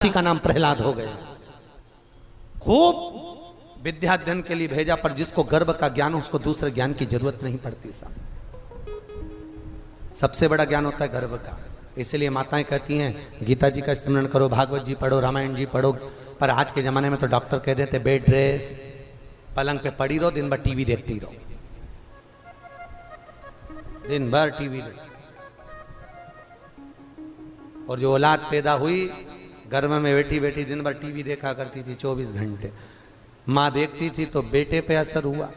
किसी का नाम प्रहलाद हो गया। खूब विद्या अध्ययन के लिए भेजा, पर जिसको गर्भ का ज्ञान उसको दूसरे ज्ञान की जरूरत नहीं पड़ती साहब। सबसे बड़ा ज्ञान होता है गर्भ का। इसलिए माताएं कहती हैं गीता जी का स्मरण करो, भागवत जी पढ़ो, रामायण जी पढ़ो। पर आज के जमाने में तो डॉक्टर कह देते बेड रेस्ट, पलंग पे पड़ी रहो, दिन भर टीवी देखती रहो, दिन भर टीवी देखो। और जो औलाद पैदा हुई गर्भ में बैठी बैठी दिन भर टीवी देखा करती थी 24 घंटे। माँ देखती थी तो बेटे पे असर हुआ।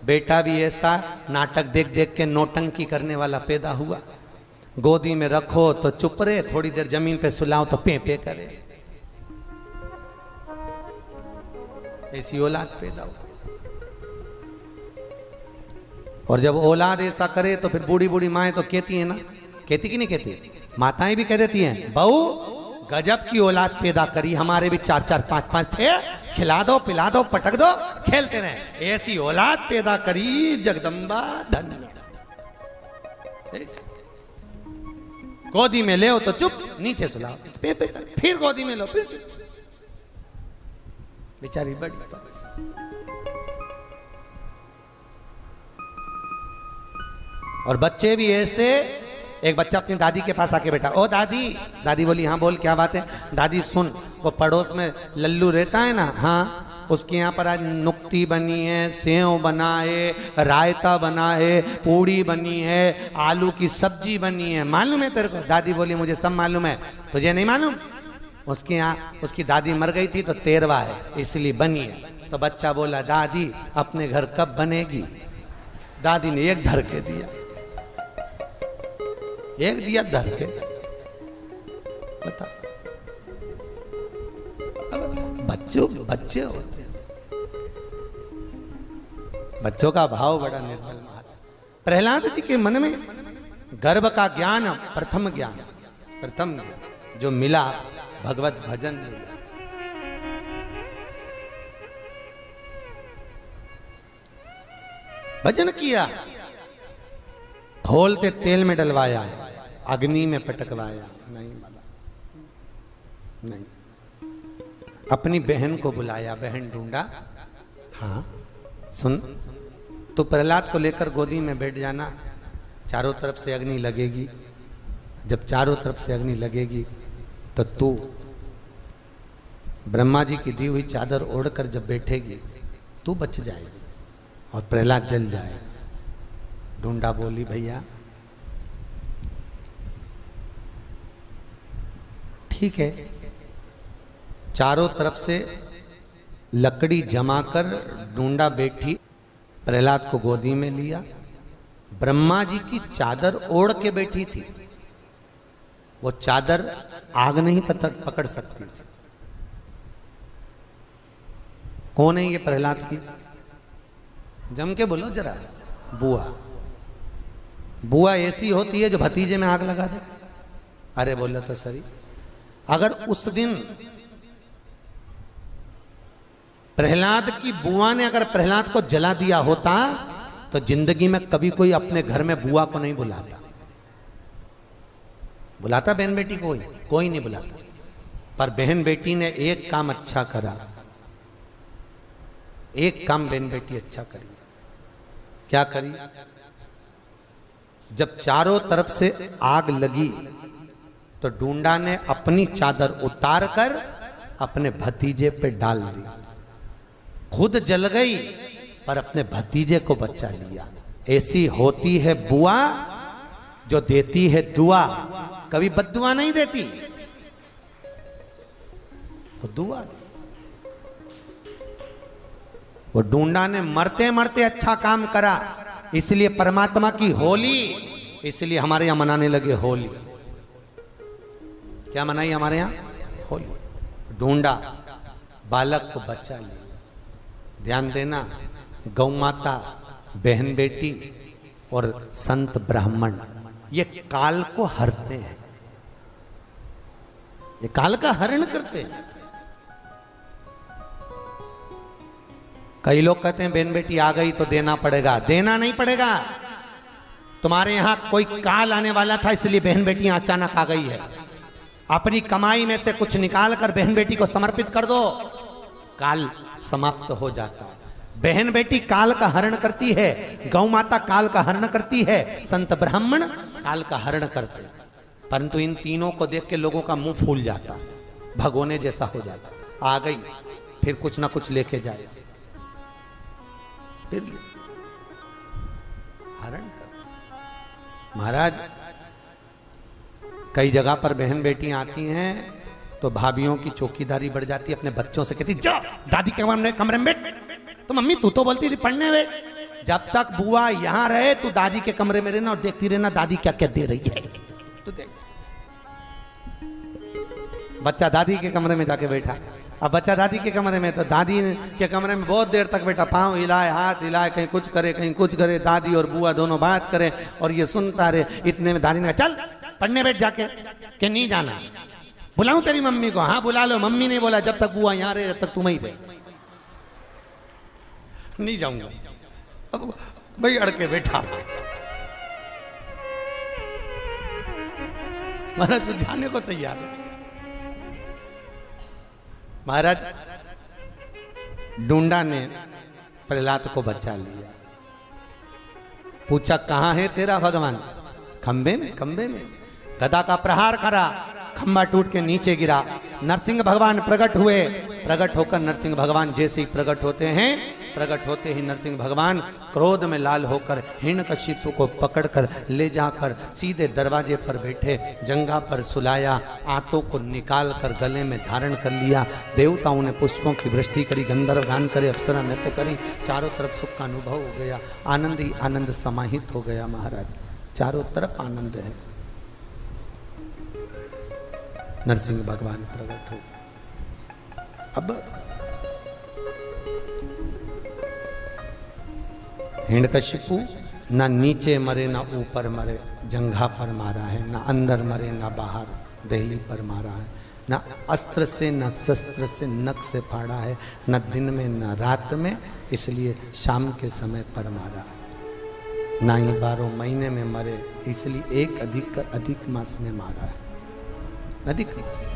बेटा भी ऐसा नाटक देख देख के नौटंकी करने वाला पैदा हुआ। गोदी में रखो तो चुप रहे, थोड़ी देर जमीन पे सुलाओ तो पे पे करे। ऐसी औलाद पैदा हुआ। और जब औलाद ऐसा करे तो फिर बूढ़ी बूढ़ी माएँ तो कहती है ना, कहती कि नहीं कहती, माताएं भी कह देती हैं बहू गजब की औलाद पैदा करी, हमारे भी 4-4 5-5 थे, खिला दो पिला दो पटक दो खेलते रहे। ऐसी औलाद पैदा करी जगदम्बा धन्य। गोदी में ले तो चुप, नीचे सुलाओ पे पे, फिर गोदी में लो फिर चुप। बेचारी बड़ी परेशान। और बच्चे भी ऐसे। एक बच्चा अपनी दादी के पास आके बैठा, ओ दादी। दादी बोली हाँ बोल क्या बात है। दादी सुन, वो पड़ोस में लल्लू रहता है ना, हाँ उसके यहाँ पर आज नुक्ती बनी है, सेव बना है, रायता बना है, पूड़ी बनी है, आलू की सब्जी बनी है, मालूम है तेरे को। दादी बोली मुझे सब मालूम है, तुझे नहीं मालूम। उसके यहाँ उसकी दादी मर गई थी तो 13वां है इसलिए बनी है। तो बच्चा बोला दादी अपने घर कब बनेगी। दादी ने एक धर के दिया, एक दिया धर के। बता बच्चे होते, बच्चों का भाव बड़ा निर्मल महाराज। प्रहलाद जी के मन में गर्भ का ज्ञान प्रथम ज्ञान जो मिला भगवत भजन मिला। भजन किया, खोलते तेल में डलवाया, अग्नि में पटकवाया, नहीं माना, नहीं। अपनी बहन को बुलाया, बहन ढूंढा, हाँ सुन तो प्रहलाद को लेकर गोदी में बैठ जाना, चारों तरफ से अग्नि लगेगी। जब चारों तरफ से अग्नि लगेगी तो तू ब्रह्मा जी की दी हुई चादर ओढ़कर जब बैठेगी तू बच जाएगी और प्रहलाद जल जाएगा। ढूंढा बोली भैया ठीक है। चारों तरफ से लकड़ी जमाकर ढूंढा बैठी, प्रहलाद को गोदी में लिया। ब्रह्मा जी की चादर ओढ़ के बैठी थी, वो चादर आग नहीं पकड़ सकती थी। कौन है ये प्रहलाद की? जम के बोलो जरा। बुआ। बुआ ऐसी होती है जो भतीजे में आग लगा दे। अरे बोलो तो सही। अगर उस दिन प्रहलाद की बुआ ने अगर प्रहलाद को जला दिया होता तो जिंदगी में कभी कोई अपने घर में बुआ को नहीं बुलाता। बुलाता बहन बेटी कोई नहीं बुलाता। पर बहन बेटी ने एक काम अच्छा करा, एक काम बहन बेटी अच्छा करी। क्या करी? जब चारों तरफ से आग लगी तो ढूंढा ने अपनी चादर उतार कर अपने भतीजे पे डाल दी। खुद जल गई पर अपने भतीजे को बचा लिया। ऐसी होती है बुआ जो देती है दुआ, कभी बद्दुआ नहीं देती, तो दुआ। वो ढूंढा ने मरते मरते अच्छा काम करा, इसलिए परमात्मा की होली, इसलिए हमारे यहां मनाने लगे होली। क्या मनाई हमारे यहां? होली। ढूंढा बालक को बचा लिया। ध्यान देना, गौ माता, बहन बेटी और संत ब्राह्मण ये काल को हरते हैं, ये काल का हरण करते हैं। कई लोग कहते हैं बहन बेटी आ गई तो देना पड़ेगा। देना नहीं पड़ेगा। तुम्हारे यहां कोई काल आने वाला था इसलिए बहन बेटियां अचानक आ गई है। अपनी कमाई में से कुछ निकाल कर बहन बेटी को समर्पित कर दो, काल समाप्त हो जाता है। बहन बेटी काल का हरण करती है, गौ माता काल का हरण करती है, संत ब्राह्मण काल का हरण करते हैं। परंतु इन तीनों को देख के लोगों का मुंह फूल जाता, भगोने जैसा हो जाता। आ गई फिर कुछ ना कुछ लेके जाए, फिर हरण कर। महाराज कई जगह पर बहन बेटी आती हैं तो भाभियों की चौकीदारी बढ़ जाती है, अपने बच्चों से कहती जा दादी के कमरे में बैठ, तो मम्मी तू तो बोलती थी पढ़ने में। जब तक बुआ यहां रहे तू दादी के कमरे में रहना और देखती रहना दादी क्या क्या दे रही है। तो देख बच्चा दादी के कमरे में जाके बैठा, अब बच्चा दादी के कमरे में, तो दादी के कमरे में बहुत देर तक बैठा, पाँव हिलाए हाथ हिलाए, कहीं कुछ करे कहीं कुछ करे, दादी और बुआ दोनों बात करे और ये सुनता रहे। इतने में दादी ने कहा चल पढ़ने बैठ जाके, कि नहीं जाना, बुलाऊं तेरी मम्मी को? हाँ बुला लो। मम्मी ने बोला जब तक बुआ यहाँ रहे जब तक तुम ही रहे, नहीं जाऊंगा। अब भाई अड़के बैठा, महाराज वो जाने को तैयार है। महाराज ढूंढा ने प्रहलाद को बचा लिया, पूछा कहां है तेरा भगवान? खंबे में, खंबे में। गदा का प्रहार करा, खंबा टूट के नीचे गिरा। नरसिंह भगवान प्रकट हुए, प्रकट होकर नरसिंह भगवान जैसे ही प्रकट होते हैं, प्रकट होते ही नरसिंह भगवान क्रोध में लाल होकर हिरण्यकशिपु को पकड़कर ले जाकर सीधे दरवाजे पर बैठे जंघा पर सुलाया, आंतों को निकाल कर गले में धारण कर लिया। देवताओं ने पुष्पों की वृष्टि करी, गंधर्व गान करे, अप्सरा नृत्य करी, चारों तरफ सुख का अनुभव हो गया, आनंद ही आनंद समाहित हो गया। महाराज चारों तरफ आनंद है। नरसिंह भगवान प्रकट हो। अब हिरण्यकशिपु ना नीचे मरे ना ऊपर मरे, जंघा पर मारा है, ना अंदर मरे ना बाहर दहली पर मारा है, ना अस्त्र से ना शस्त्र से नख से फाड़ा है, न दिन में न रात में, इसलिए शाम के समय पर मारा है। ना ही 12 महीने में मरे, इसलिए एक अधिक मास में मारा है, अधिक मास।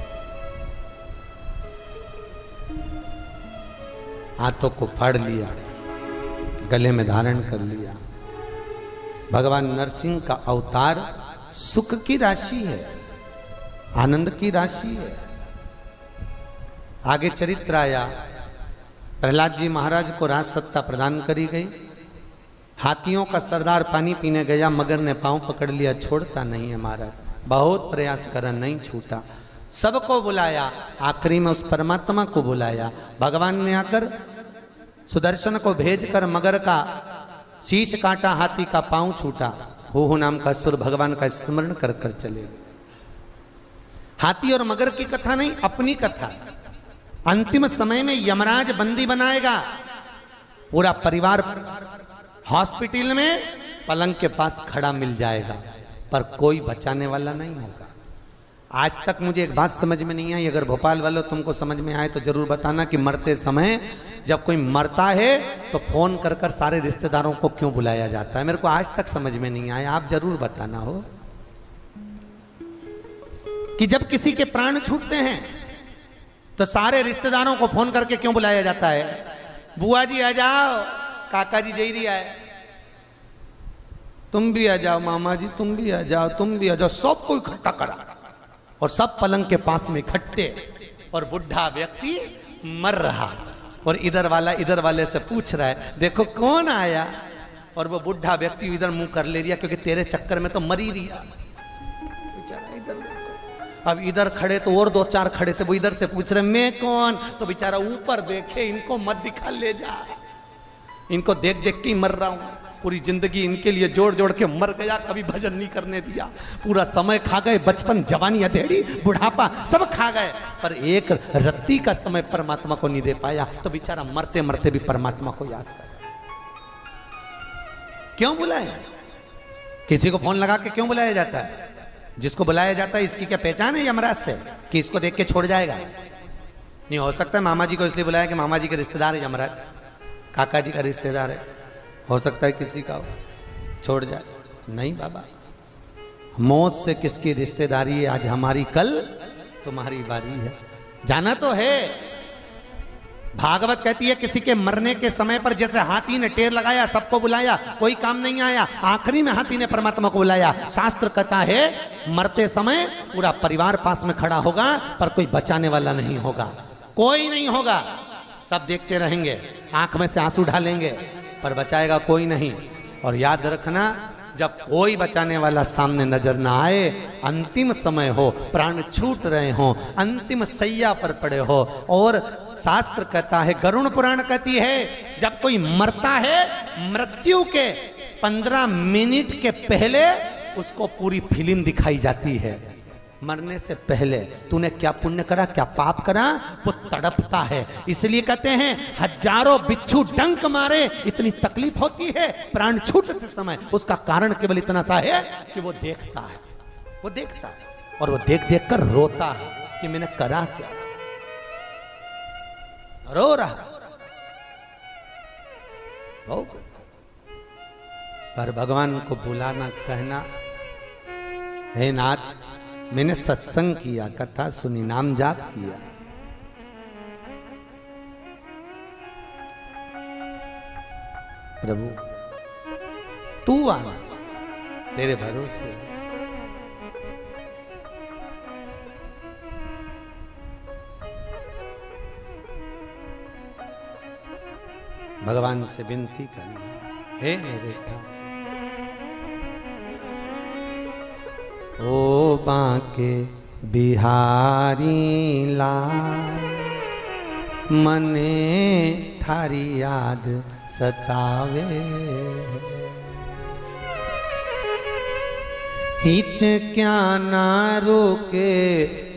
हाथों को फाड़ लिया, गले में धारण कर लिया। भगवान नरसिंह का अवतार सुख की राशि है, आनंद की राशि है। आगे चरित्र आया, प्रहलाद जी महाराज को राज सत्ता प्रदान करी गई। हाथियों का सरदार पानी पीने गया, मगर ने पांव पकड़ लिया, छोड़ता नहीं है महाराज, बहुत प्रयास करा नहीं छूटा। सबको बुलाया, आखिरी में उस परमात्मा को बुलाया। भगवान ने आकर सुदर्शन को भेजकर मगर का शीश काटा, हाथी का पांव छूटा। हो नाम का असुर भगवान का स्मरण कर कर चले। हाथी और मगर की कथा नहीं, अपनी कथा। अंतिम समय में यमराज बंदी बनाएगा, पूरा परिवार हॉस्पिटल में पलंग के पास खड़ा मिल जाएगा, पर कोई बचाने वाला नहीं होगा। आज तक मुझे एक बात समझ में नहीं आई, अगर भोपाल वालों तुमको समझ में आए तो जरूर बताना कि मरते समय जब कोई मरता है तो फोन कर कर सारे रिश्तेदारों को क्यों बुलाया जाता है। मेरे को आज तक समझ में नहीं आया, आप जरूर बताना हो कि जब किसी के प्राण छूटते हैं तो सारे रिश्तेदारों को फोन करके क्यों बुलाया जाता है। बुआ जी आ जाओ, काका जी जय रिया है, तुम भी आ जाओ, मामा जी तुम भी आ जाओ, तुम भी आ जाओ, सबको इकट्ठा करा और सब पलंग के पास में इकट्ठे, और बुढ़ा व्यक्ति मर रहा और इधर वाले से पूछ रहा है देखो कौन आया, और वो बुढ़ा व्यक्ति इधर मुंह कर ले रिया क्योंकि तेरे चक्कर में तो मर ही रिया। बेचारा इधर, अब इधर खड़े तो और 2-4 खड़े थे, वो इधर से पूछ रहे मैं कौन, तो बेचारा ऊपर देखे, इनको मत दिखा, ले जा, इनको देख देख के ही मर रहा हूं, पूरी जिंदगी इनके लिए जोड़ जोड़ के मर गया, कभी भजन नहीं करने दिया, पूरा समय खा गए, बचपन जवानी अधेड़ी बुढ़ापा सब खा गए, पर एक रत्ती का समय परमात्मा को नहीं दे पाया, तो बेचारा मरते मरते भी परमात्मा को याद कर। क्यों बुलाया? किसी को फोन लगा के क्यों बुलाया जाता है? जिसको बुलाया जाता है इसकी क्या पहचान है यमराज से कि इसको देख के छोड़ जाएगा? नहीं हो सकता है मामा जी को इसलिए बुलाया कि मामा जी के रिश्तेदार है यमराज, काका जी का रिश्तेदार है, हो सकता है किसी का छोड़ जाए। नहीं बाबा, मौत से किसकी रिश्तेदारी है आज हमारी, कल तुम्हारी बारी है। जाना तो है। भागवत कहती है किसी के मरने के समय पर जैसे हाथी ने टेर लगाया, सबको बुलाया, कोई काम नहीं आया, आखिरी में हाथी ने परमात्मा को बुलाया। शास्त्र कहता है मरते समय पूरा परिवार पास में खड़ा होगा, पर कोई बचाने वाला नहीं होगा, कोई नहीं होगा। सब देखते रहेंगे, आंख में से आंसू ढालेंगे, पर बचाएगा कोई नहीं। और याद रखना, जब कोई बचाने वाला सामने नजर ना आए, अंतिम समय हो, प्राण छूट रहे हो, अंतिम सैया पर पड़े हो, और शास्त्र कहता है, गरुड़ पुराण कहती है, जब कोई मरता है, मृत्यु के 15 मिनट के पहले उसको पूरी फिल्म दिखाई जाती है। मरने से पहले तूने क्या पुण्य करा, क्या पाप करा, वो तड़पता है। इसलिए कहते हैं हजारों बिच्छू डंक मारे, इतनी तकलीफ होती है प्राण छूटते समय। उसका कारण केवल इतना सा है कि वो देखता है, वो देखता है, और वो देख देख कर रोता है कि मैंने करा क्या, रो रहा। पर भगवान को बुलाना, कहना, हे नाथ मैंने सत्संग किया, कथा सुनी, नाम जाप किया, प्रभु तू आना, तेरे भरोसे। भगवान से विनती करना, हे मेरे ठाकुर, ओ बांके बिहारी लाल, मने थारी याद सतावे, हिच क्या ना रोके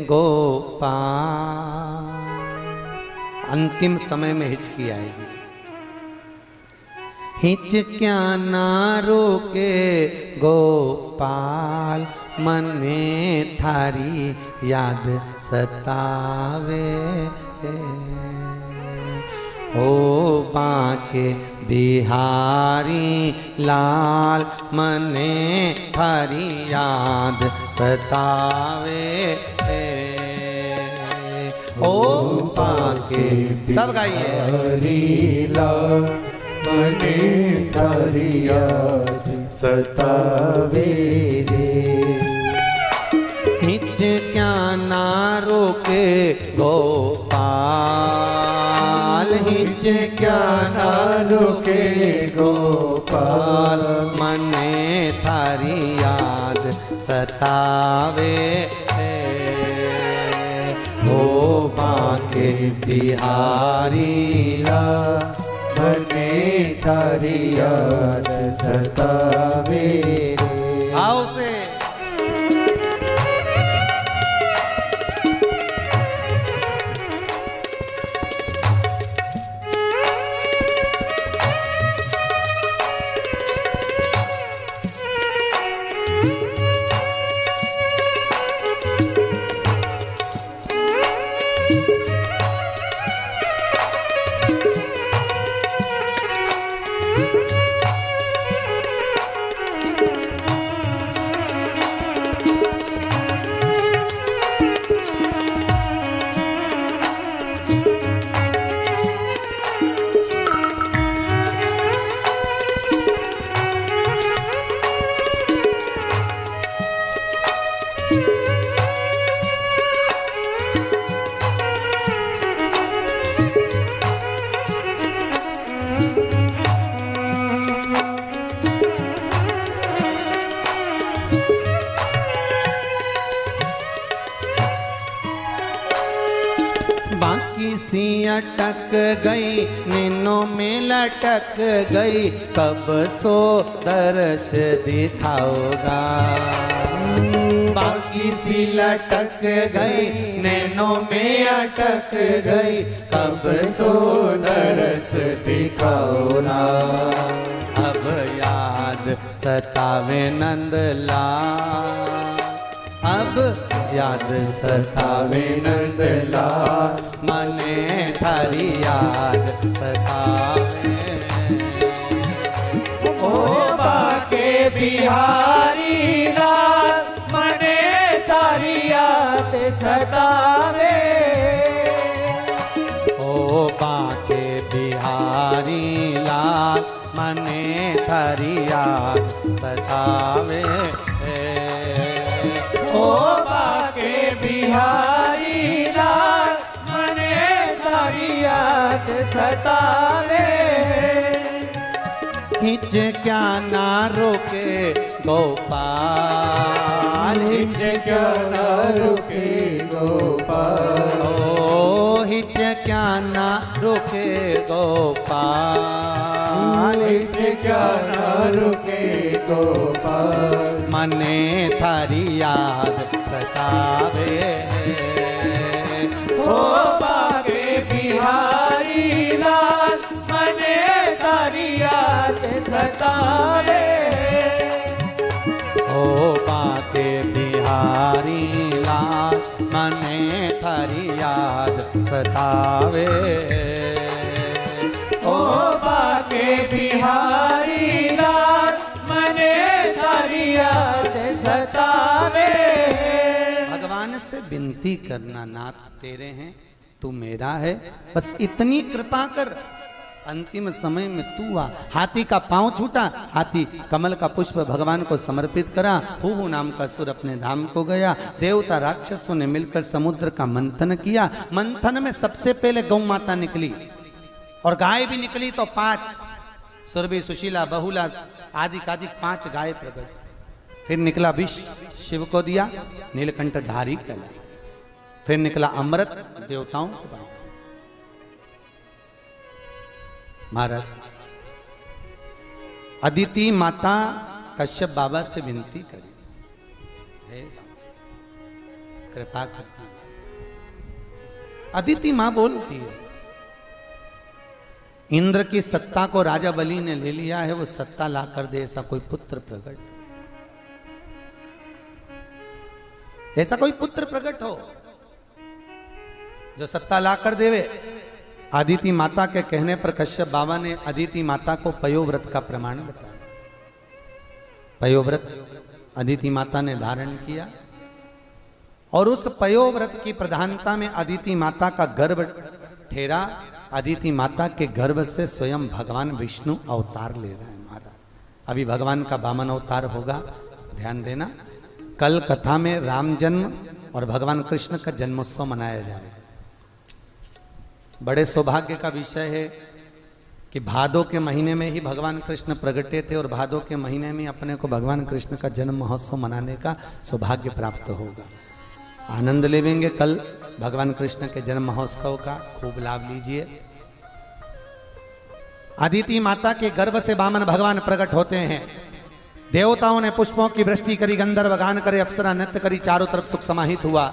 गोपाल। अंतिम समय में हिचकी आएगी, हिच क्या ना रोके गोपाल, मने थारी याद सतावे, ओ बांके बिहारी लाल, मने थारी याद सतावे, ओ बांके, सब गाइए, मने थारी याद सतावे रे, हिच क्या ना रोके गोपाल, हिच क्या ना रोके गोपाल, मने थारी याद सतावे, ओ बांके बिहारी लाल, मने थारी याद सतावे रे। आओ से अटक गई, नैनों में लटक गई, कब सो दर्श दिखाओगा। बाकी सी लटक गई, नैनों में अटक गई, कब सो दर्श दिखाओगा। अब याद सतावे नंदलाल, अब याद सतावे नंदलाल, मने थारी याद सतावे। ओ बाके बिहारी लाल, मने थारी याद सतावे। बिहारी लाल मने तारी याद सतावे। हिच क्या ना रोके गोपाल, हिच क्या ना रोके गोपाल, ओ हिच क्या ना रोके गोपाल, हिच क्या ना रोके गोपाल, मने थारी याद सतावे। ओ बाके बिहारी लाल मने तारी याद सतावे। ओ बाके बिहारी लाल मने थारी याद सतावे। ओ बाके बिहारी लाल मने तारी याद सतावे। भगवान से विनती करना, नाथ तेरे हैं तू मेरा है, बस इतनी कृपा कर। अंतिम समय में तू आ। हाथी का पांव छूटा, हाथी कमल का पुष्प भगवान को समर्पित करा। हूहू नाम का असुर अपने धाम को गया। देवता राक्षसों ने मिलकर समुद्र का मंथन किया। मंथन में सबसे पहले गौ माता निकली और गाय भी निकली तो 5 सुरभि, सुशीला, बहुला आदि कादिक 5 गाय प्रकट। फिर निकला विष, शिव को दिया, नीलकंठ धारी कहला। फिर निकला अमृत, देवताओं को बांटा। महाराज अदिति माता कश्यप बाबा से विनती करी, हे कृपा करना। अदिति मां बोलती है, इंद्र की सत्ता को राजा बलि ने ले लिया है, वो सत्ता ला कर दे ऐसा कोई पुत्र प्रकट, ऐसा कोई पुत्र प्रकट हो जो सत्ता ला कर देवे। अदिति माता के कहने पर कश्यप बाबा ने अदिति माता को पयोव्रत का प्रमाण बताया। पयोव्रत अदिति माता ने धारण किया और उस पयोव्रत की प्रधानता में अदिति माता का गर्भ ठहरा। अदिति माता के गर्भ से स्वयं भगवान विष्णु अवतार ले रहे हैं। महाराज अभी भगवान का वामन अवतार होगा, ध्यान देना। कल कथा में राम जन्म और भगवान कृष्ण का जन्मोत्सव मनाया जाएगा। बड़े सौभाग्य का विषय है कि भादों के महीने में ही भगवान कृष्ण प्रगटे थे और भादों के महीने में अपने को भगवान कृष्ण का जन्म महोत्सव मनाने का सौभाग्य प्राप्त होगा। आनंद लेंगे कल भगवान कृष्ण के जन्म महोत्सव का, खूब लाभ लीजिए। अदिति माता के गर्भ से वामन भगवान प्रकट होते हैं। देवताओं ने पुष्पों की वृष्टि करी, गंधर्व गान करे, अप्सरा नृत्य करी, चारों तरफ सुख समाहित हुआ।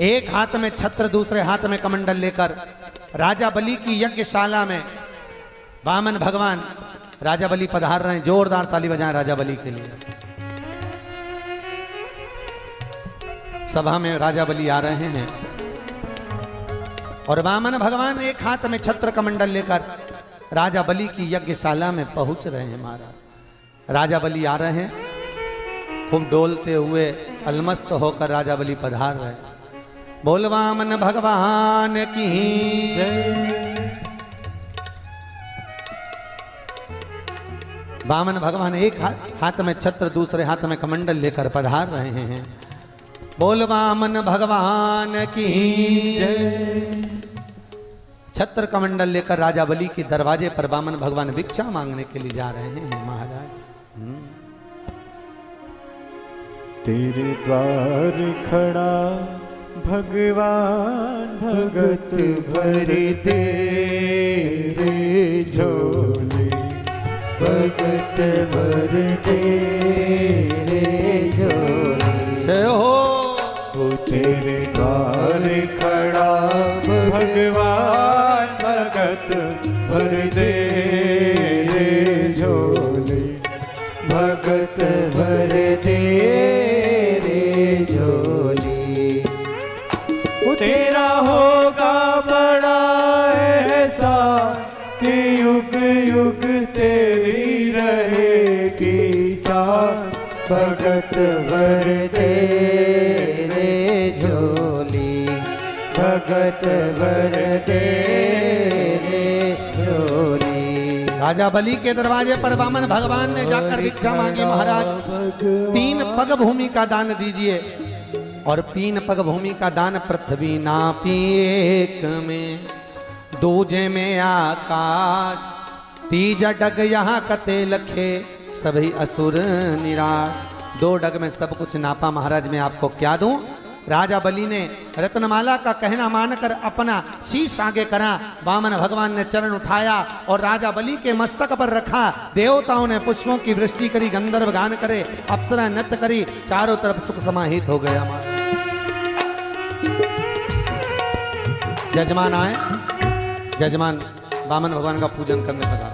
एक हाथ में छत्र, दूसरे हाथ में कमंडल लेकर राजा बलि की यज्ञशाला में वामन भगवान राजा बलि पधार रहे हैं। जोरदार ताली बजाएं राजा बलि के लिए। सभा में राजा बलि आ रहे हैं और वामन भगवान एक हाथ में छत्र कमंडल लेकर राजा बलि की यज्ञशाला में पहुंच रहे हैं। महाराज राजा बलि आ रहे हैं, खूब डोलते हुए अलमस्त होकर राजा बलि पधार रहे हैं। बोल वामन भगवान की जय। वामन भगवान एक हाथ में छत्र, दूसरे हाथ में कमंडल लेकर पधार रहे हैं। बोल वामन भगवान की जय। छत्र कमंडल लेकर राजा बलि के दरवाजे पर वामन भगवान भिक्षा मांगने के लिए जा रहे हैं। महाराज तेरे द्वार खड़ा भगवान, भगत भर दे रे झोली, भगत भर दे रे झोली। जय हो। तेरे द्वार खड़ा भगवान, भगत भर दे रे झोली, भगत भर दे रे झोली। तेरा होगा बड़ा एहसान कि युग युग तेरी रहेगी साथ, भगत भर दे रे झोली, भगत भर दे रे झोली। राजा बलि के दरवाजे पर वामन भगवान ने जाकर भिक्षा मांगी। महाराज 3 पग भूमि का दान दीजिए। और 3 पग भूमि का दान पृथ्वी नापी एक में, दूजे में आकाश, तीजा डग यहाँ कते लखे, सभी असुर निराश। 2 डग में सब कुछ नापा महाराज, मैं आपको क्या दूं। राजा बलि ने रत्नमाला का कहना मानकर अपना शीश आगे करा, वामन भगवान ने चरण उठाया और राजा बलि के मस्तक पर रखा। देवताओं ने पुष्पों की वृष्टि करी, गंधर्व गान करे, अप्सरा नृत्य करी, चारों तरफ सुख समाहित हो गया। जजमान आए, जजमान वामन भगवान का पूजन करने लगा।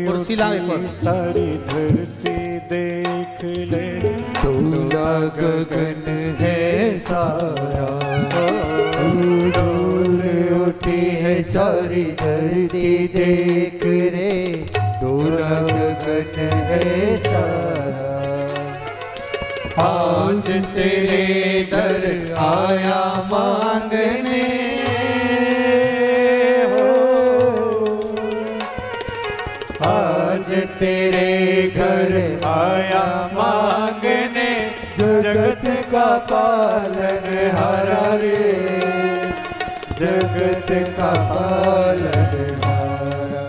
कुर्सी ला एक और। सारी धरती देख ले, डोला गगन है सारा, डोल उठी है सारी धरती देख रे, डोला गगन है सारा। आज तेरे दर आया मांगने, आज तेरे घर आया मांगने, जगत का पालन हारा रे, जगत का पालन हारा।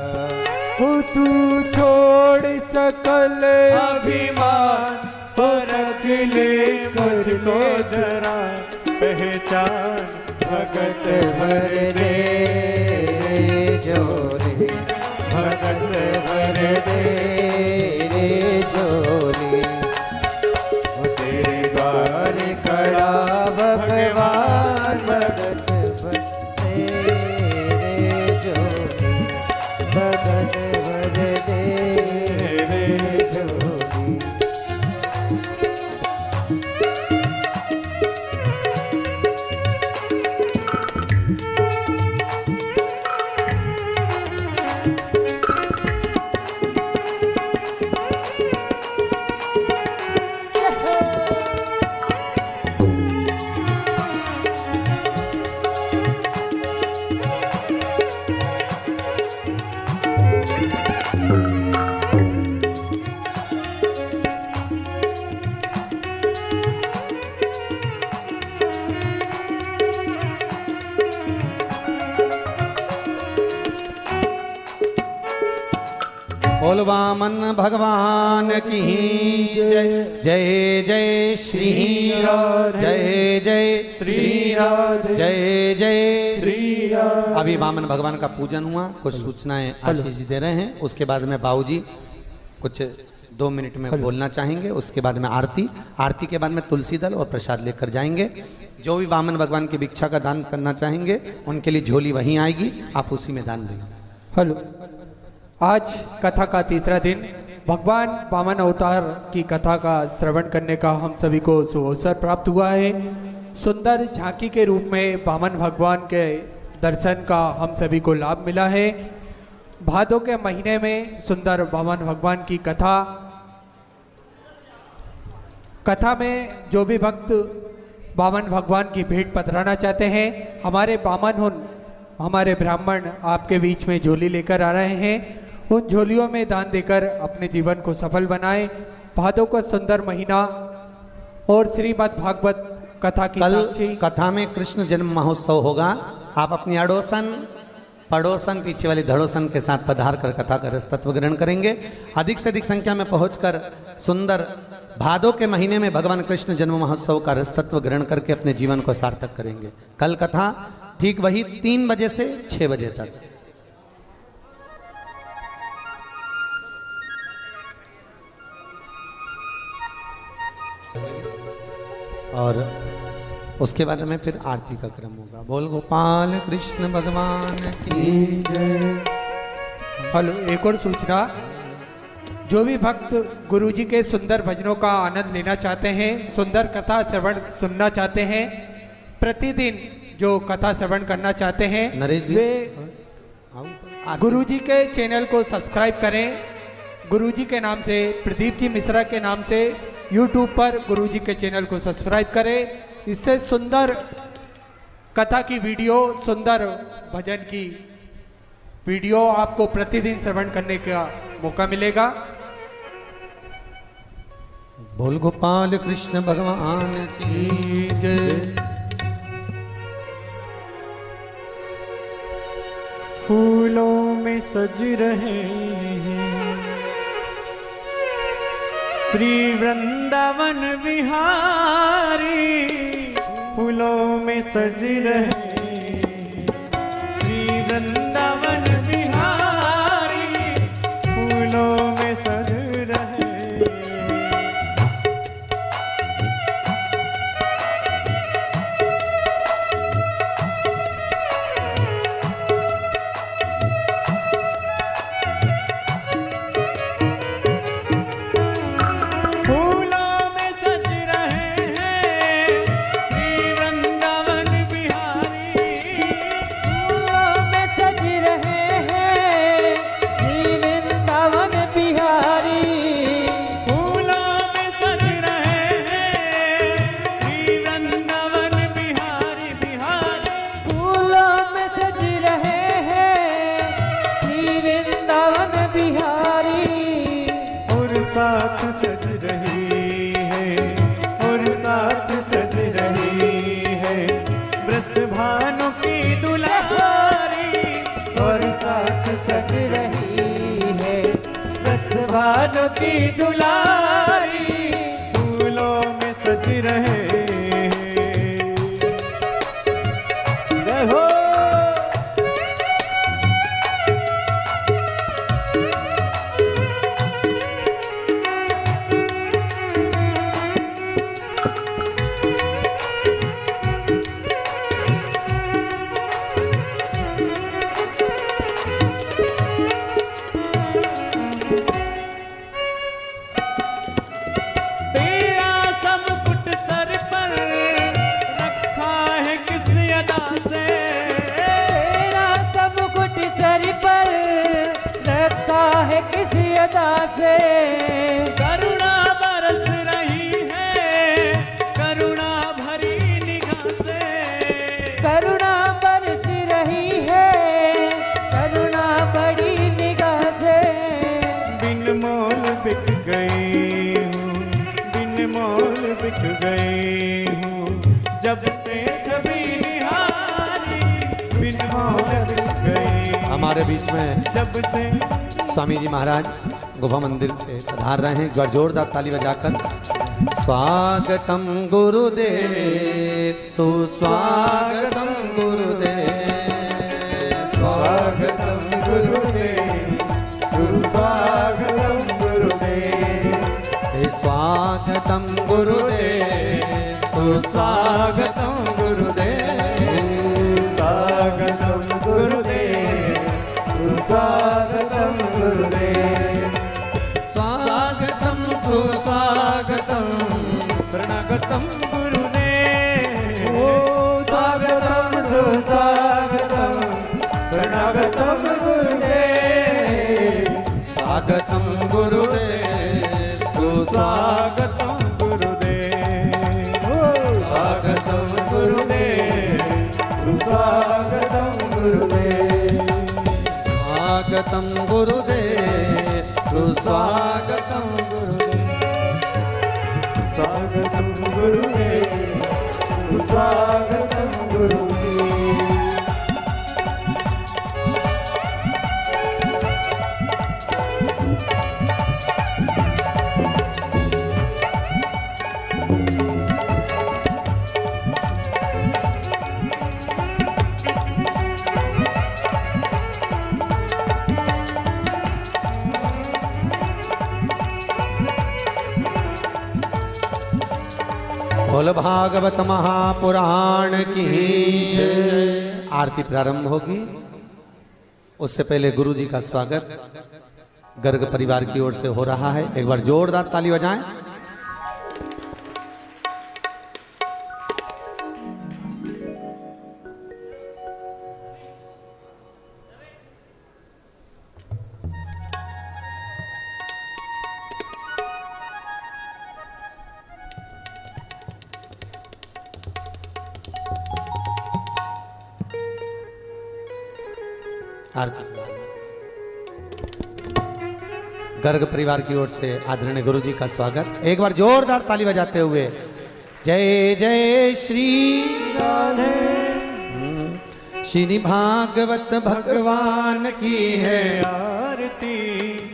हो तू छोड़ सकल अभिमान, रख ले मुझको जरा पहचान, भगत भर दे जोरे, भगत भर दे जोरी, तेरे द्वार खड़ा भगवान, भगत भर दे जोरी, भगत भर दे जोरी। बोल वामन भगवान की जय, जय जय श्री राधे, जय जय श्री राधे, जय जय श्री राधे। अभी वामन भगवान का पूजन हुआ, कुछ सूचनाएं आशीष जी दे रहे हैं, उसके बाद में बाबूजी कुछ 2 मिनट में बोलना चाहेंगे, उसके बाद में आरती, आरती के बाद में तुलसी दल और प्रसाद लेकर जाएंगे। जो भी वामन भगवान की भिक्षा का दान करना चाहेंगे उनके लिए झोली वहीं आएगी, आप उसी में दान देंगे। हेलो, आज कथा का 3रा दिन, भगवान वामन अवतार की कथा का श्रवण करने का हम सभी को सुअवसर प्राप्त हुआ है। सुंदर झांकी के रूप में वामन भगवान के दर्शन का हम सभी को लाभ मिला है। भादों के महीने में सुंदर वामन भगवान की कथा में जो भी भक्त वामन भगवान की भेंट पधराना चाहते हैं, हमारे वामन हमारे ब्राह्मण आपके बीच में झोली लेकर आ रहे हैं। उन झोलियों में दान देकर अपने जीवन को सफल बनाएं। भादों का सुंदर महीना और श्रीमद् भागवत कथा की कल कथा में कृष्ण जन्म महोत्सव होगा। आप अपनी अड़ोसन पड़ोसन पीछे वाली धड़ोसन के साथ पधार कर कथा का रस तत्व ग्रहण करेंगे। अधिक से अधिक संख्या में पहुंचकर सुंदर भादों के महीने में भगवान कृष्ण जन्म महोत्सव का रस तत्व ग्रहण करके अपने जीवन को सार्थक करेंगे। कल कथा ठीक वही 3 बजे से 6 बजे तक। और उसके बाद में फिर आरती का क्रम होगा। बोल गोपाल कृष्ण भगवान की जय। हेलो, एक और सूचना, जो भी भक्त गुरुजी के सुंदर भजनों का आनंद लेना चाहते हैं, सुंदर कथा श्रवण सुनना चाहते हैं, प्रतिदिन जो कथा श्रवण करना चाहते हैं, नरेश वे गुरुजी के चैनल को सब्सक्राइब करें, गुरुजी के नाम से, प्रदीप जी मिश्रा के नाम से यूट्यूब पर गुरुजी के चैनल को सब्सक्राइब करें। इससे सुंदर कथा की वीडियो, सुंदर भजन की वीडियो आपको प्रतिदिन श्रवण करने का मौका मिलेगा। बोल गोपाल कृष्ण भगवान की जय। फूलों में सज रहे हैं श्री वृंदावन विहारी, फूलों में सज रहे श्री वृंदावन विहारी, फूलों में सज रहे। साथ सज रही है और साथ सज रही है व्रत भानु की दुलारी, और साथ सज रही है व्रत भानु की दुलारी, फूलों में सज रहे। जय हो। करुणा बरस रही है करुणा भरी निगाह से, करुणा बरस रही है करुणा भरी निगाह से। बिन मोल बिक गई हूँ, बिन मोल बिक गई हूँ, जब से छवि निहारी, बिन मोल बिक गई। हमारे बीच में जब से स्वामी जी महाराज गुफा मंदिर से पधार रहे हैं। एक बार जोरदार ताली बजाकर स्वागतम गुरुदेव, सुस्वागतम गुरुदेव, स्वागतम गुरुदेव, सुस्वागतम गुरुदेव, स्वागतम गुरुदेव, सुस्वागतम गुरुदेव, स्वागतम गुरुदेव, सुस्वागतम गुरुदेव, स्वागतम सुस्वागतम शरणागतम गुरुदेव, स्वागतम सुस्वागतम शरणागतम गुरुदेव, स्वागतम गुरुदेव, सुस्वागतम गुरुदेव, स्वागतम गुरुदेव, सुस्वागतम गुरुदेव, स्वागतम गुरुदेव, सुस्वागतम गुरुदेव, स्वागतम गुरुदेव, सुस्वागतम गुरुदेव। बोल भागवत महापुराण की जय। आरती प्रारंभ होगी, उससे पहले गुरु जी का स्वागत गर्ग परिवार की ओर से हो रहा है। एक बार जोरदार ताली बजाएं। आरती गर्ग परिवार की ओर से आदरणीय गुरु जी का स्वागत। एक बार जोरदार ताली बजाते हुए जय जय श्री राधे श्री भागवत भगवान की है आरती,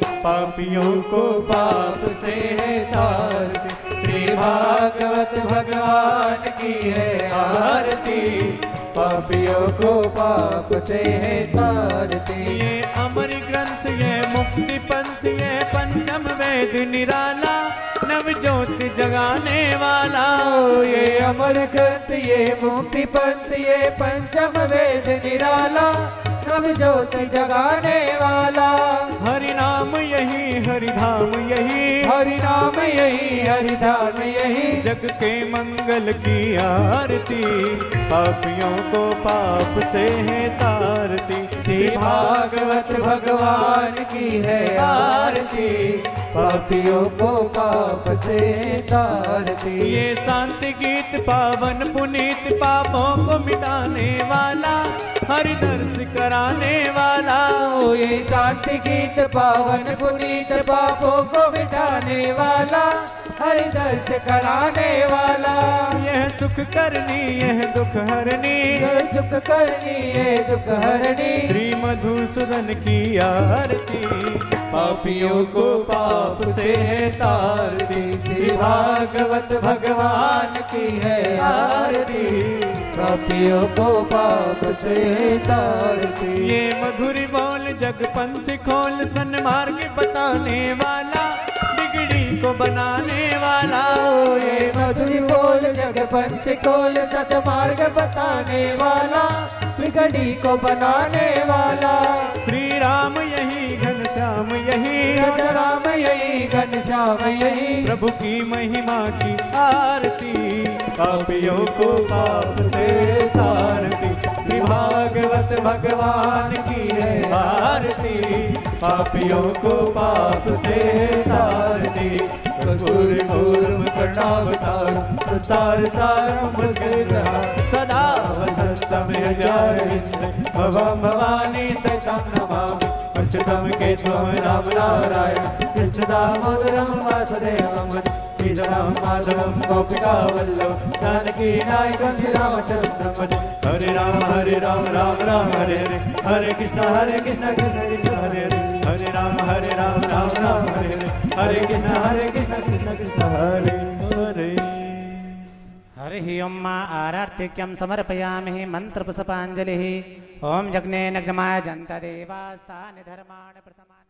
पापियों को पाप से है तारती। श्री भागवत भगवान की है आरती, पापियों को पाप से है तारती। ये अमर ग्रंथ, ये मुक्ति पंथ, ये पंचम वेद निराला, नव ज्योति जगाने वाला। ये अमर ग्रंथ, ये मुक्ति पंथ, ये पंचम वेद निराला, नव ज्योति जगाने वाला। हरि नाम यही, हरि धाम यही, हरि नाम यही, हरि धाम यही, जग के मंगल की आरती, पापियों को पाप से है तारती। श्री भागवत भगवान की है आरती, पापियों को पाप से तारती। ये शांति गीत पावन पुनीत, पापों को मिटाने वाला, हरि दर्श कराने वाला। ये शांति गीत पावन पुनीत, पापों को मिटाने वाला, हरि दर्श कराने वाला। यह सुख करनी, यह दुख हरनी, यह सुख करनी, यह दुख हरनी, श्री मधुसूदन की आरती, पापियों को पाप से है तारती। श्री भागवत भगवान की है आरती, पापियों को पाप से है तारती। ये मधुर बोल जग पंथ खोल, सन्मार्ग बताने वाला, बिगड़ी को बनाने वाला। ये मधुर बोल जग पंथ खोल, सन्मार्ग बताने वाला, बिगड़ी को बनाने वाला। श्री राम यही, घनश्याम यही, राम यही, घनश्याम यही, प्रभु की महिमा की आरती, पापियों को पाप से तारती। श्री भागवत भगवान की है आरती, पापियों को पाप से तारती। गुरु गुरु कर्णावतार, तार तारम सदा वसंतम जयिंद्र, भवम भवानी सतम नमामि। अच्युतम केशवम राम नारायण, कृष्ण दामोदरम वासुदेवम, श्रीधरम माधवम गोपिका वल्लभ, जानकी नायकम श्री रामचंद्रम। हरे राम राम राम हरे हरे, हरे कृष्ण कृष्ण कृष्ण हरे हरे, हरे राम राम राम हरे हरे, हरे कृष्ण कृष्ण हरे हरे। हरि ओम आरार्तिक्यं समर्पयामि मंत्रपुष्पाञ्जलिः। ओम जग्ने नग्माय जन्त देवास्तानि धर्माणि प्रथमानि।